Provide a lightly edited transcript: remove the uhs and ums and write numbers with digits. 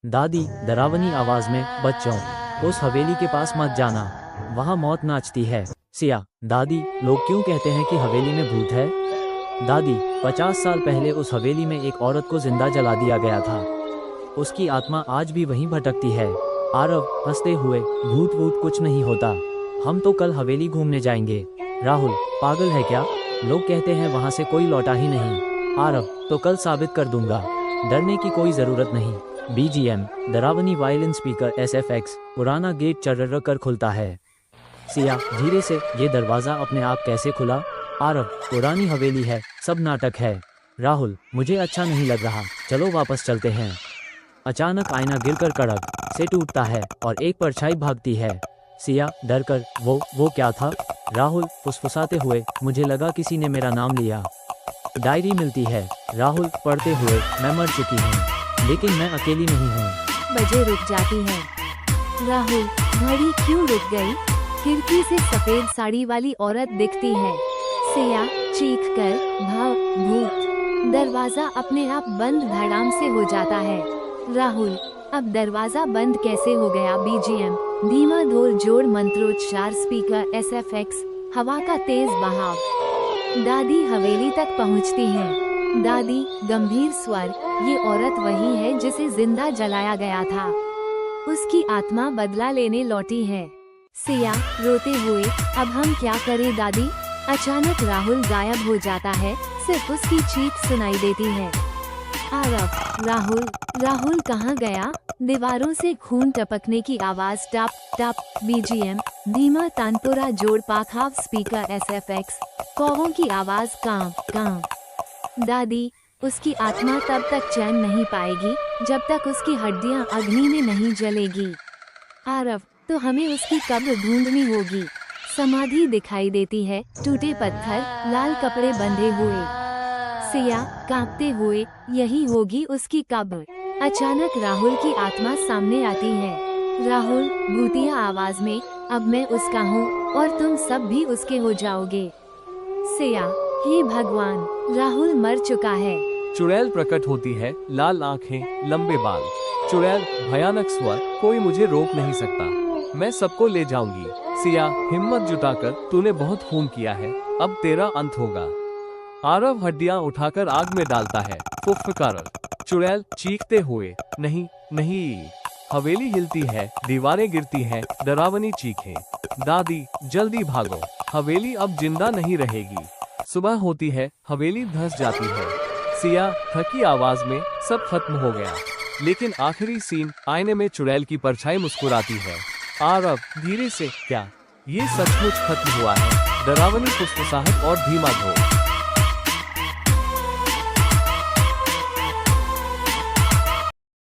दादी डरावनी आवाज में, बच्चों उस हवेली के पास मत जाना, वहाँ मौत नाचती है। सिया, दादी लोग क्यों कहते हैं कि हवेली में भूत है? दादी 50 साल पहले उस हवेली में एक औरत को जिंदा जला दिया गया था। उसकी आत्मा आज भी वहीं भटकती है। आरव हंसते हुए, भूत वूत कुछ नहीं होता, हम तो कल हवेली घूमने जाएंगे। राहुल, पागल है क्या? लोग कहते हैं वहाँ से कोई लौटा ही नहीं। आरव, तो कल साबित कर दूंगा, डरने की कोई जरूरत नहीं। BGM डरावनी वायलिन स्पीकर SFX, पुराना गेट चर्र कर खुलता है। सिया, धीरे से, ये दरवाज़ा अपने आप कैसे खुला? आरव, पुरानी हवेली है, सब नाटक है। राहुल, मुझे अच्छा नहीं लग रहा, चलो वापस चलते हैं। अचानक आईना गिरकर कड़क से टूटता है और एक परछाई भागती है। सिया डर कर, वो क्या था? राहुल फुसफुसाते हुए, मुझे लगा किसी ने मेरा नाम लिया। डायरी मिलती है। राहुल पढ़ते हुए, मैं मर चुकी हूँ, लेकिन मैं अकेली नहीं हूँ। बजे रुक जाती है। राहुल, घड़ी क्यों रुक गई? खिड़की से सफेद साड़ी वाली औरत दिखती है। सिया चीख कर, भाव भूत। दरवाजा अपने आप बंद धड़ाम से हो जाता है। राहुल, अब दरवाजा बंद कैसे हो गया? BGM धीमा धोर जोड़ मंत्रोच्चार स्पीकर SFX, हवा का तेज बहाव। दादी हवेली तक पहुंचती हैं। दादी गंभीर स्वर, ये औरत वही है जिसे जिंदा जलाया गया था, उसकी आत्मा बदला लेने लौटी है। सिया रोते हुए, अब हम क्या करें दादी? अचानक राहुल गायब हो जाता है, सिर्फ उसकी चीख सुनाई देती है। आरव, राहुल कहाँ गया? दीवारों से खून टपकने की आवाज, टप टप। BGM धीमा तानपुरा जोड़ पाखाव स्पीकर SFX, कौवों की आवाज, कांव कांव। दादी, उसकी आत्मा तब तक चैन नहीं पाएगी जब तक उसकी हड्डियां अग्नि में नहीं जलेगी। आरव, तो हमें उसकी कब्र ढूंढनी होगी। समाधि दिखाई देती है, टूटे पत्थर, लाल कपड़े बंधे हुए। सिया कांपते हुए, यही होगी उसकी कब्र। अचानक राहुल की आत्मा सामने आती है। राहुल भूतिया आवाज में, अब मैं उसका हूँ और तुम सब भी उसके हो जाओगे। सिया, हे भगवान, राहुल मर चुका है। चुड़ैल प्रकट होती है, लाल आंखें, लंबे बाल। चुड़ैल भयानक स्वर, कोई मुझे रोक नहीं सकता, मैं सबको ले जाऊंगी। सिया हिम्मत जुटाकर, तूने बहुत खून किया है, अब तेरा अंत होगा। आरव हड्डियां उठाकर आग में डालता है, फुफकार। चुड़ैल चीखते हुए, नहीं नहीं। हवेली हिलती है, दीवारें गिरती हैं, डरावनी चीखें। दादी जल्दी भागो, हवेली अब जिंदा नहीं रहेगी। सुबह होती है, हवेली धंस जाती है। सिया थकी आवाज में, सब खत्म हो गया। लेकिन आखिरी सीन, आईने में चुड़ैल की परछाई मुस्कुराती है। आरव धीरे से, क्या ये सचमुच खत्म हुआ है? डरावनी फुसफुसाहट और धीमा धो।